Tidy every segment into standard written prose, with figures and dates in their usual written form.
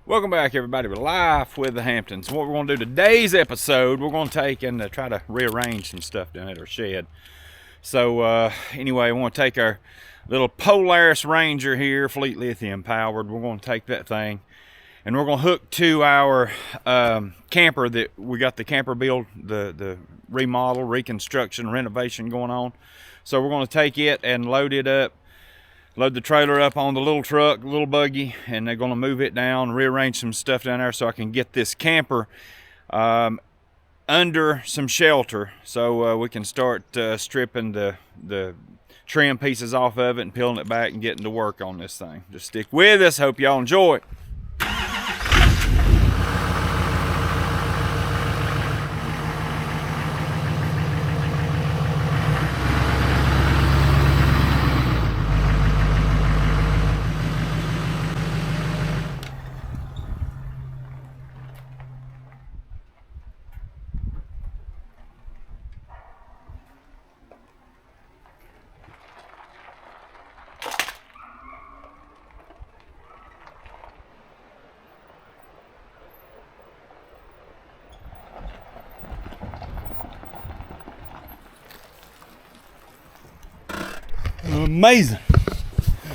Welcome back, everybody. We're live with the Hamptons. What we're going to do today's episode, we're going to take and try to rearrange some stuff down at our shed. So anyway, I want to take our little Polaris Ranger here, FleetLithium powered. We're going to take that thing and we're going to hook to our camper that we got the camper build, the remodel, reconstruction, renovation going on. So we're going to take it and load it up. Load the trailer up on the little truck, little buggy, and they're going to move it down, rearrange some stuff down there so I can get this camper under some shelter so we can start stripping the trim pieces off of it and peeling it back and getting to work on this thing. Just stick with us. Hope y'all enjoy it. Amazing.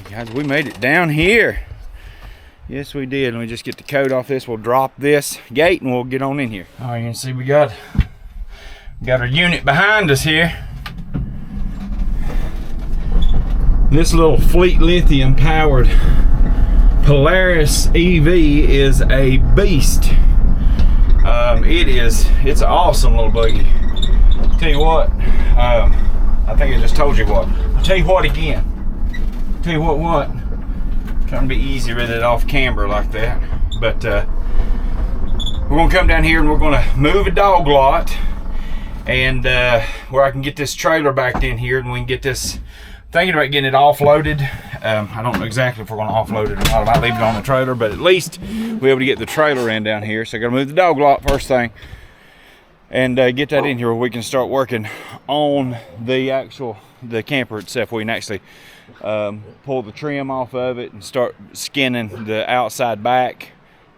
Guys, we made it down here. Yes, we did. Let me just get the coat off this. We'll drop this gate and we'll get on in here. All right, you can see we got our unit behind us here. This little FleetLithium powered Polaris EV is a beast. It's an awesome little buggy. Tell you what, I think I just told you what. I'll tell you what again. Tell you what. Trying to be easy with it off camber like that. But we're gonna come down here and we're gonna move a dog lot and where I can get this trailer backed in here and we can get this, thinking about getting it offloaded. I don't know exactly if we're gonna offload it or not. I might leave it on the trailer, but at least we'll be able to get the trailer in down here. So I gotta move the dog lot first thing and get that in here where we can start working on the camper itself. We can actually pull the trim off of it and start skinning the outside back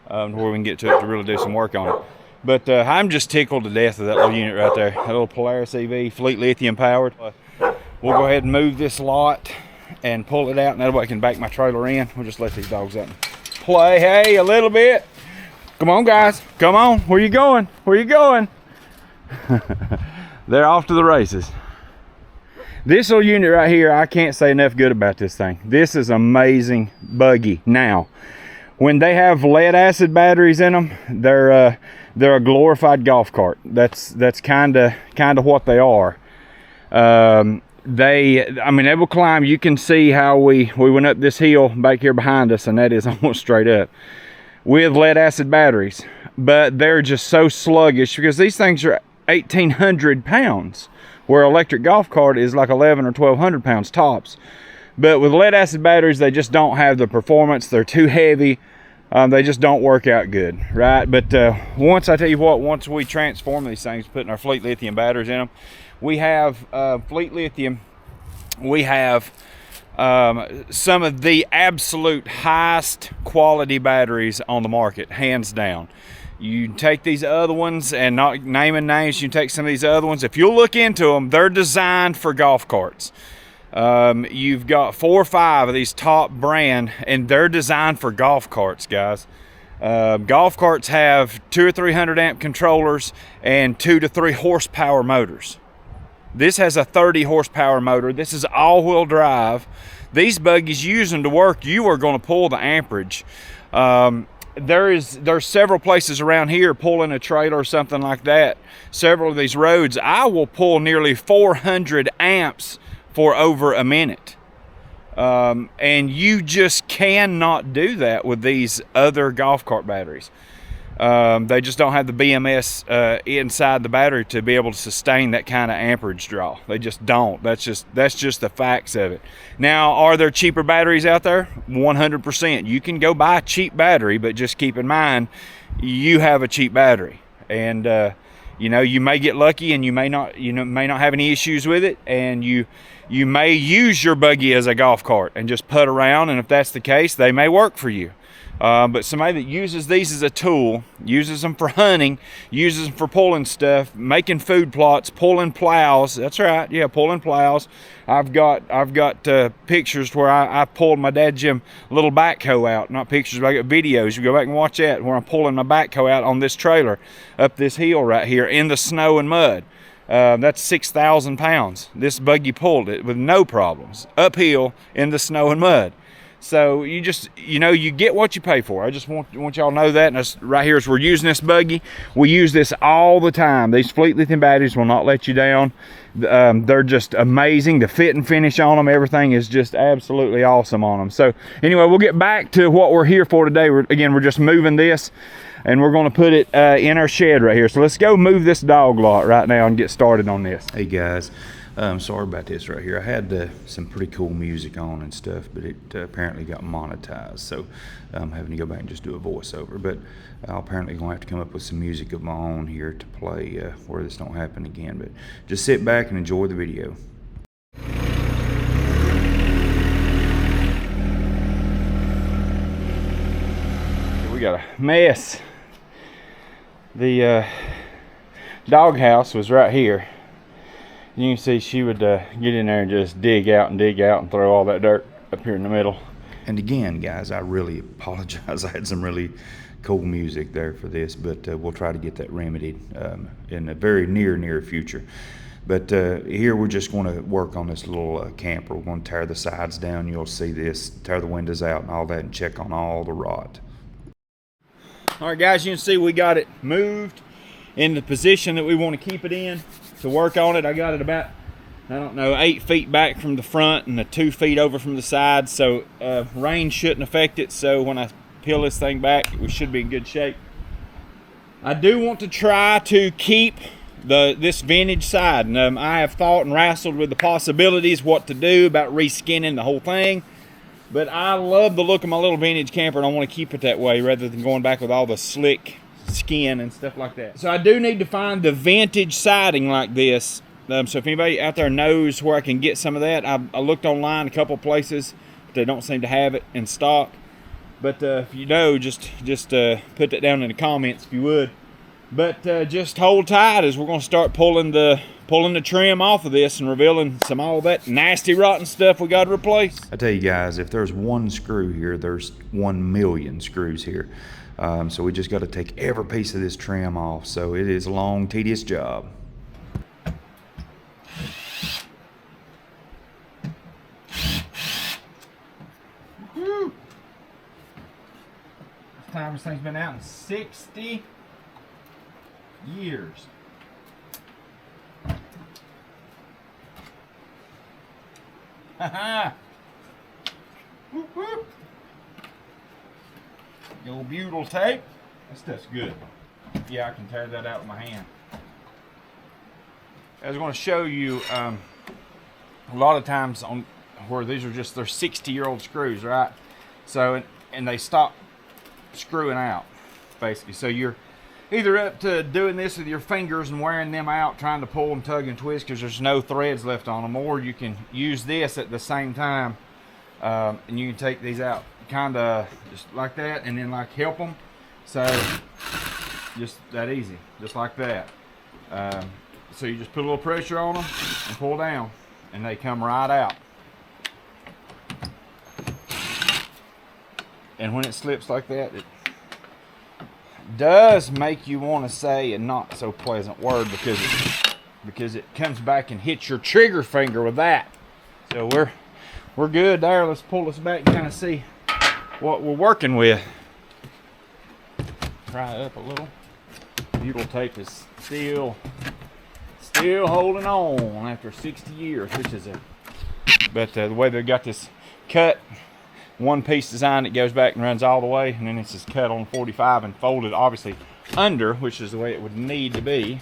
where we can get to it to really do some work on it. But I'm just tickled to death of that little unit right there, that little Polaris EV, FleetLithium powered. We'll go ahead and move this lot and pull it out, and that way I can back my trailer in. We'll just let these dogs out and play, hey, a little bit. Come on, guys, come on. Where you going? Where you going? They're off to the races. This little unit right here, I can't say enough good about this thing. This is amazing buggy. Now, when they have lead acid batteries in them, they're a glorified golf cart. That's kind of what they are. They will climb. You can see how we went up this hill back here behind us, and that is almost straight up with lead acid batteries. But they're just so sluggish because these things are 1,800 pounds, where electric golf cart is like 1,100 or 1,200 pounds tops. But with lead acid batteries, they just don't have the performance. They're too heavy. They just don't work out good, right? But once we transform these things, putting our FleetLithium batteries in them, we have FleetLithium. We have some of the absolute highest quality batteries on the market, hands down. You take these other ones, and not naming names, you take some of these other ones. If you look into them, they're designed for golf carts. You've got 4 or 5 of these top brand, and they're designed for golf carts, guys. Golf carts have 200 or 300 amp controllers and 2 to 3 horsepower motors. This has a 30 horsepower motor. This is all-wheel drive. These buggies, you use them to work, you are going to pull the amperage. There's several places around here pulling a trailer or something like that. Several of these roads, I will pull nearly 400 amps for over a minute. And you just cannot do that with these other golf cart batteries. They just don't have the BMS inside the battery to be able to sustain that kind of amperage draw. They just don't. That's just the facts of it. Now, are there cheaper batteries out there? 100%. You can go buy a cheap battery, but just keep in mind, you have a cheap battery, and you may get lucky, and you may not have any issues with it, and you may use your buggy as a golf cart and just putt around, and if that's the case, they may work for you. But somebody that uses these as a tool, uses them for hunting, uses them for pulling stuff, making food plots, pulling plows. That's right, yeah, pulling plows. I've got pictures where I pulled my dad Jim little backhoe out. Not pictures, but I got videos. You go back and watch that where I'm pulling my backhoe out on this trailer up this hill right here in the snow and mud. That's 6,000 pounds. This buggy pulled it with no problems uphill in the snow and mud. So you just, you know, you get what you pay for. I just want y'all to know that. And that's right here as we're using this buggy. We use this all the time. These FleetLithium batteries will not let you down. They're just amazing. The fit and finish on them, everything is just absolutely awesome on them. So anyway, we'll get back to what we're here for today. We're just moving this, and we're going to put it in our shed right here. So let's go move this dog lot right now and get started on this. Hey guys. Sorry about this right here. I had some pretty cool music on and stuff, but it apparently got monetized, so I'm having to go back and just do a voiceover. But I'll apparently going to have to come up with some music of my own here to play where this don't happen again. But just sit back and enjoy the video. We got a mess. The doghouse was right here. You can see she would get in there and just dig out and throw all that dirt up here in the middle. And again, guys, I really apologize. I had some really cool music there for this, but we'll try to get that remedied in the very near future. But here we're just going to work on this little camper. We're going to tear the sides down. You'll see this, tear the windows out and all that, and check on all the rot. All right, guys, you can see we got it moved in the position that we want to keep it in. To work on it, I got it about, I don't know, 8 feet back from the front and 2 feet over from the side, so rain shouldn't affect it. So when I peel this thing back, we should be in good shape. I do want to try to keep this vintage side, and I have thought and wrestled with the possibilities, what to do about reskinning the whole thing. But I love the look of my little vintage camper, and I want to keep it that way rather than going back with all the slick skin and stuff like that. So I do need to find the vintage siding like this. So if anybody out there knows where I can get some of that, I looked online a couple places, but they don't seem to have it in stock. But if you know, just put that down in the comments if you would. But just hold tight as we're going to start pulling the trim off of this and revealing some all that nasty rotten stuff we got to replace. I tell you guys, if there's one screw here, there's 1,000,000 screws here. So we just got to take every piece of this trim off. So it is a long, tedious job. Woo. This time this thing's been out in 60 years. Haha. Whoop whoop. The old butyl tape. That stuff's good. Yeah, I can tear that out with my hand. I was going to show you a lot of times on where these are just, they're 60-year-old screws, right? So, and they stop screwing out, basically. So you're either up to doing this with your fingers and wearing them out, trying to pull them, tug and twist because there's no threads left on them, or you can use this at the same time and you can take these out kind of just like that and then like help them. So just that easy, just like that. So you just put a little pressure on them and pull down and they come right out. And when it slips like that, it does make you want to say a not so pleasant word because it comes back and hits your trigger finger with that. So we're good there. Let's pull this back and kind of see what we're working with. Pry it up a little. Butyl tape is still holding on after 60 years, which is but the way they got this cut, one piece design that goes back and runs all the way, and then this is cut on 45 and folded obviously under, which is the way it would need to be.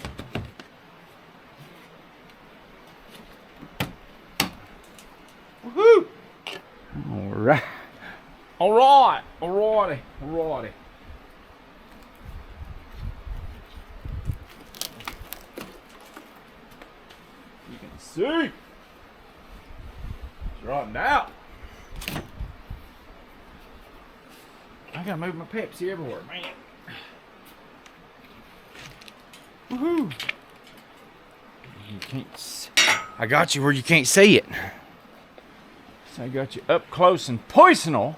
Woohoo! Alright. Alrighty. You can see. It's rotting out. I gotta move my Pepsi everywhere, man. Woohoo! You can't see. I got you where you can't see it. So I got you up close and personal.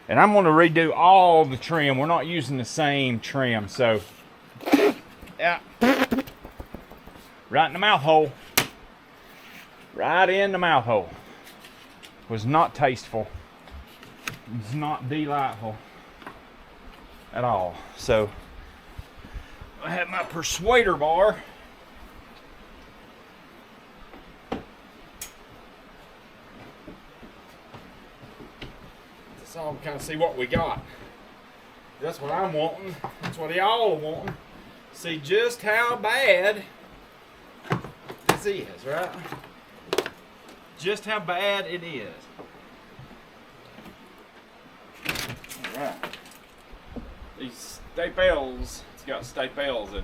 And I'm gonna redo all the trim. We're not using the same trim, so yeah. Right in the mouth hole. Right in the mouth hole. Was not tasteful. It's not delightful at all. So I have my persuader bar. So we kind of see what we got. That's what I'm wanting. That's what y'all are wanting. See just how bad this is, right? Just how bad it is. All right. These staples, it's got staples in it.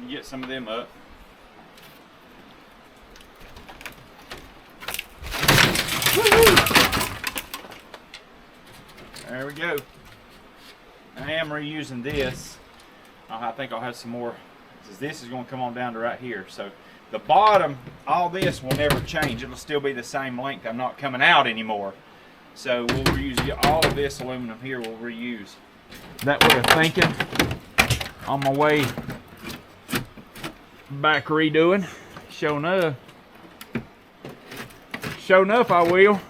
You get some of them up. There we go. I am reusing this. I think I'll have some more. This is going to come on down to right here. So the bottom, all this will never change. It'll still be the same length. I'm not coming out anymore. So we'll reuse all of this aluminum here. We'll reuse. That way of thinking on my way back redoing. Sure enough. Sure enough, I will.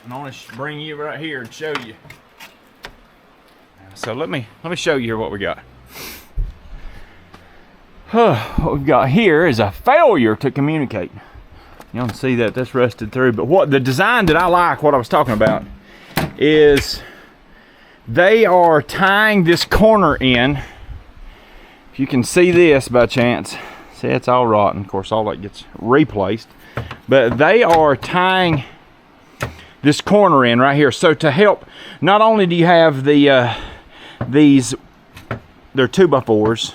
And I want to bring you right here and show you. So let me show you here what we got. What we've got here is a failure to communicate. You don't see that that's rusted through, but what the design that I like, what I was talking about, is they are tying this corner in. If you can see this by chance, see it's all rotten. Of course, all that gets replaced, but they are tying this corner in right here. So to help, not only do you have the they're 2x4s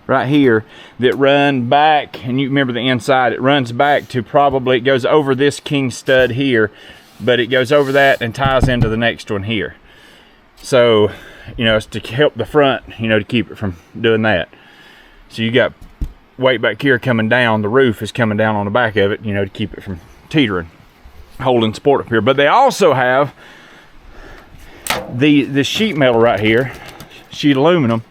right here that run back, and you remember the inside, it runs back to probably, it goes over this king stud here, but it goes over that and ties into the next one here. So, you know, it's to help the front, you know, to keep it from doing that. So you got weight back here coming down, the roof is coming down on the back of it, you know, to keep it from teetering, holding support up here. But they also have the sheet metal right here, sheet aluminum,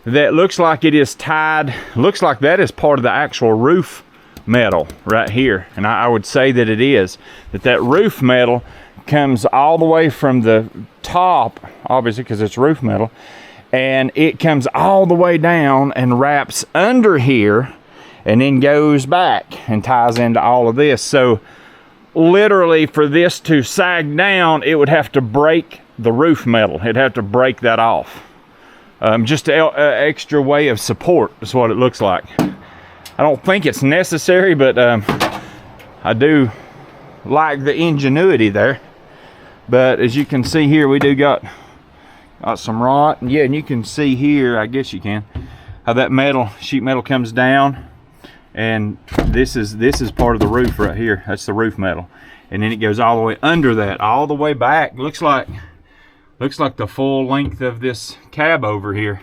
that looks like it is tied, looks like that is part of the actual roof metal right here. And I would say that it is, that roof metal comes all the way from the top, obviously because it's roof metal, and it comes all the way down and wraps under here and then goes back and ties into all of this. So literally for this to sag down, it would have to break the roof metal. It'd have to break that off. Just an extra way of support is what it looks like. I don't think it's necessary, but I do like the ingenuity there. But as you can see here, we do got some rot, and yeah, and you can see here, I guess you can, how that metal, sheet metal comes down, and this is part of the roof right here. That's the roof metal, and then it goes all the way under that, all the way back. Looks like the full length of this cab over here,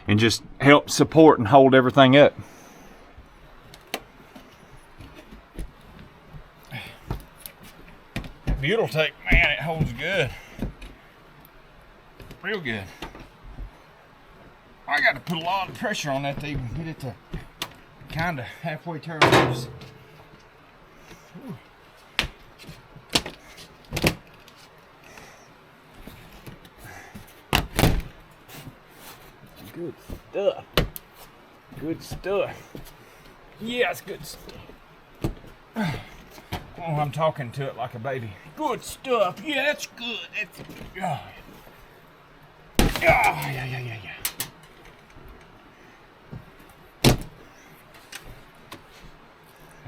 and just help support and hold everything up. Butyl-Tech, man, it holds good. Real good. I got to put a lot of pressure on that to even get it to kind of halfway turn loose. Good stuff. Good stuff. Yeah, it's good stuff. Oh, I'm talking to it like a baby. Good stuff. Yeah, that's good. That's good. Oh. Oh, yeah.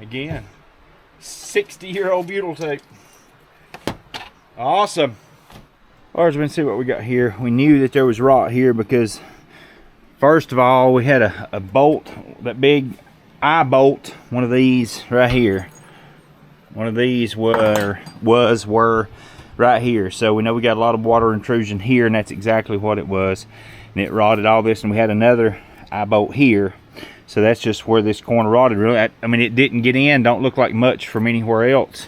Again, 60-year-old Butyl-Tech. Awesome. All right, let's see what we got here. We knew that there was rot here because, first of all, we had a bolt, that big eye bolt, one of these right here. One of these were right here. So we know we got a lot of water intrusion here, and that's exactly what it was. And it rotted all this, and we had another eye bolt here. So that's just where this corner rotted. Really, I mean, it didn't get in. Don't look like much from anywhere else.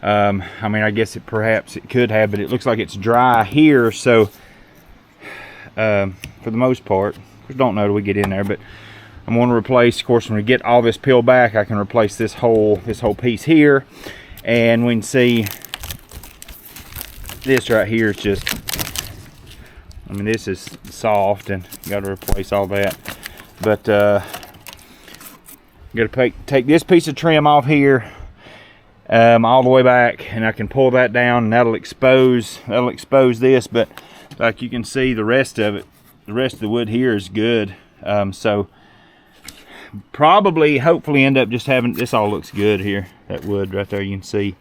I mean, I guess perhaps it could have, but it looks like it's dry here. So for the most part, we don't know till we get in there, but I'm going to replace, of course, when we get all this peeled back, I can replace this whole piece here, and we can see this right here is just, I mean, this is soft, and got to replace all that. But got to take this piece of trim off here, all the way back, and I can pull that down, and that'll expose this. But like you can see, the rest of the wood here is good. So probably, hopefully, end up just having this. All looks good here. That wood right there, you can see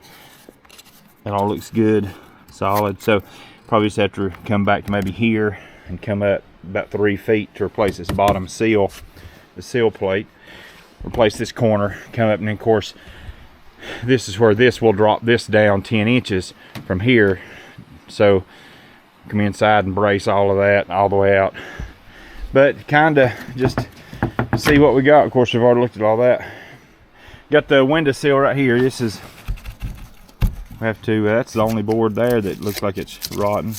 that all looks good, solid. So probably just have to come back to maybe here and come up about 3 feet to replace this bottom seal, the seal plate. Replace this corner, come up, and then of course this is where this will drop this down 10 inches from here. So come inside and brace all of that all the way out. But kind of just see what we got. Of course, we've already looked at all that. Got the window sill right here. This is, we have to, that's the only board there that looks like it's rotten.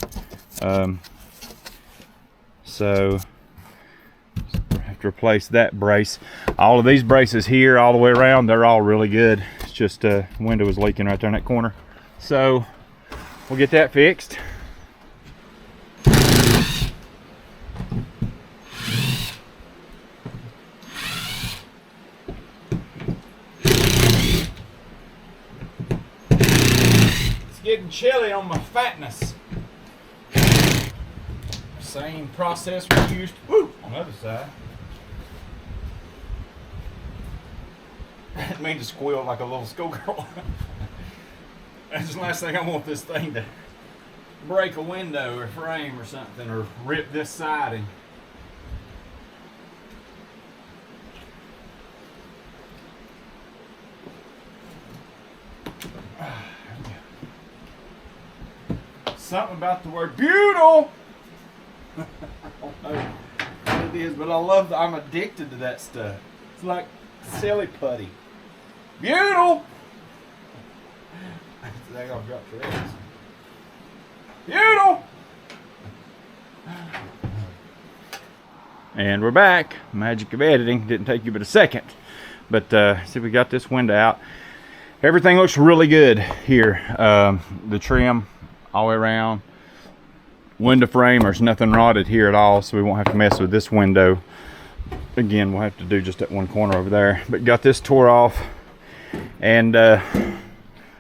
So have to replace that brace. All of these braces here all the way around, they're all really good. It's just window was leaking right there in that corner. So we'll get that fixed. Getting chilly on my fatness. Same process we used on the other side. I didn't mean to squeal like a little schoolgirl. That's the last thing I want this thing to break a window or frame or something, or rip this siding. Something about the word beautiful. I don't know what it is, but I love I'm addicted to that stuff. It's like silly putty. Beautiful. I think I've got threads. Beautiful. And we're back. Magic of editing. Didn't take you but a second. But see, we got this window out. Everything looks really good here. The trim all the way around, window frame, there's nothing rotted here at all, so we won't have to mess with this window. Again, we'll have to do just that one corner over there, but got this tore off, and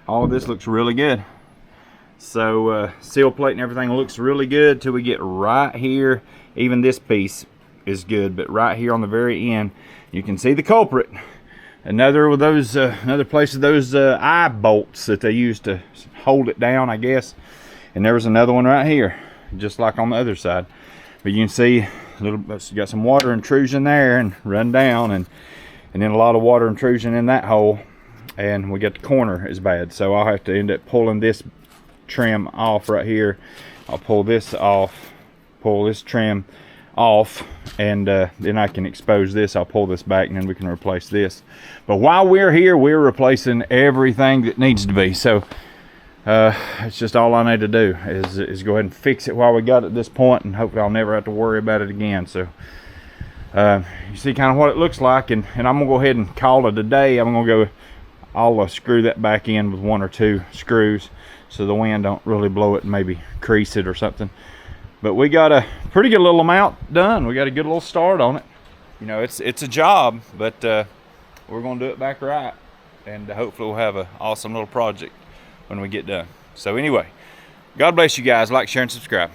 all of this looks really good. So seal plate and everything looks really good till we get right here. Even this piece is good, but right here on the very end, you can see the culprit. Another of those, another place of those eye bolts that they used to hold it down, I guess. And there was another one right here, just like on the other side. But you can see a little, got some water intrusion there and run down, and then a lot of water intrusion in that hole. And we got the corner is bad, so I'll have to end up pulling this trim off right here. I'll pull this off, pull this trim off, and then I can expose this. I'll pull this back, and then we can replace this. But while we're here, we're replacing everything that needs to be. So it's just all I need to do is go ahead and fix it while we got it at this point, and hopefully I'll never have to worry about it again. So you see kind of what it looks like, and I'm gonna go ahead and call it a day. I'm gonna go, I'll screw that back in with 1 or 2 screws so the wind don't really blow it and maybe crease it or something. But we got a pretty good little amount done. We got a good little start on it. You know, it's a job, but we're gonna do it back right, and hopefully we'll have an awesome little project when we get done. So anyway, God bless you guys. Like, share, and subscribe.